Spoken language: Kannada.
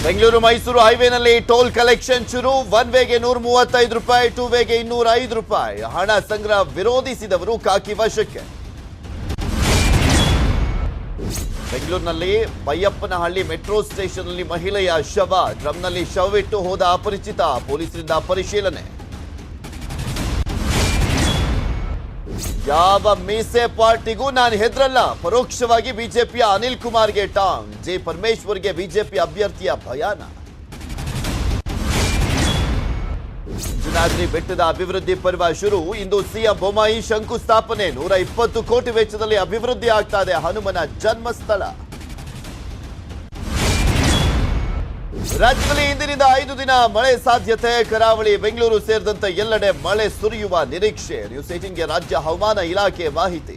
ಬೆಂಗಳೂರು ಮೈಸೂರು ಹೈವೇನಲ್ಲಿ ಟೋಲ್ ಕಲೆಕ್ಷನ್ ಶುರು. ಒನ್ ವೇಗೆ 135 ರೂಪಾಯಿ, ಟೂ ವೇಗೆ 205 ರೂಪಾಯಿ. ಹಣ ಸಂಗ್ರಹ ವಿರೋಧಿಸಿದವರು ಖಾಕಿ ವಶಕ್ಕೆ. ಬೆಂಗಳೂರಿನಲ್ಲಿ ಬೈಯಪ್ಪನಹಳ್ಳಿ ಮೆಟ್ರೋ ಸ್ಟೇಷನ್ನಲ್ಲಿ ಮಹಿಳೆಯ ಶವ, ಡ್ರಮ್ನಲ್ಲಿ ಶವವಿಟ್ಟು ಹೋದ ಅಪರಿಚಿತ, ಪೊಲೀಸರಿಂದ ಪರಿಶೀಲನೆ. ಯಾವ ಮೀಸೆ ಪಾರ್ಟಿಗೂ ನಾನು ಹೆದರಲ್ಲ, ಪರೋಕ್ಷವಾಗಿ ಬಿಜೆಪಿಯ ಅನಿಲ್ ಕುಮಾರ್ಗೆ ಟಾಂಗ್. ಜೆ ಪರಮೇಶ್ವರ್ಗೆ ಬಿಜೆಪಿ ಅಭ್ಯರ್ಥಿಯ ಭಯಾನ. ಅಂಜನಾದ್ರಿ ಬೆಟ್ಟದ ಅಭಿವೃದ್ಧಿ ಪರ್ವ ಶುರು. ಇಂದು ಸಿಎಂ ಬೊಮ್ಮಾಯಿ ಶಂಕುಸ್ಥಾಪನೆ. 120 ಕೋಟಿ ವೆಚ್ಚದಲ್ಲಿ ಅಭಿವೃದ್ಧಿ ಆಗ್ತಾ ಇದೆ ಹನುಮನ ಜನ್ಮಸ್ಥಳ. ರಾಜ್ಯದಲ್ಲಿ ಇಂದಿನಿಂದ 5 ದಿನ ಮಳೆ ಸಾಧ್ಯತೆ. ಕರಾವಳಿ, ಬೆಂಗಳೂರು ಸೇರಿದಂತೆ ಎಲ್ಲೆಡೆ ಮಳೆ ಸುರಿಯುವ ನಿರೀಕ್ಷೆ. ನ್ಯೂಸ್ 18ಗೆ ರಾಜ್ಯ ಹವಾಮಾನ ಇಲಾಖೆ ಮಾಹಿತಿ.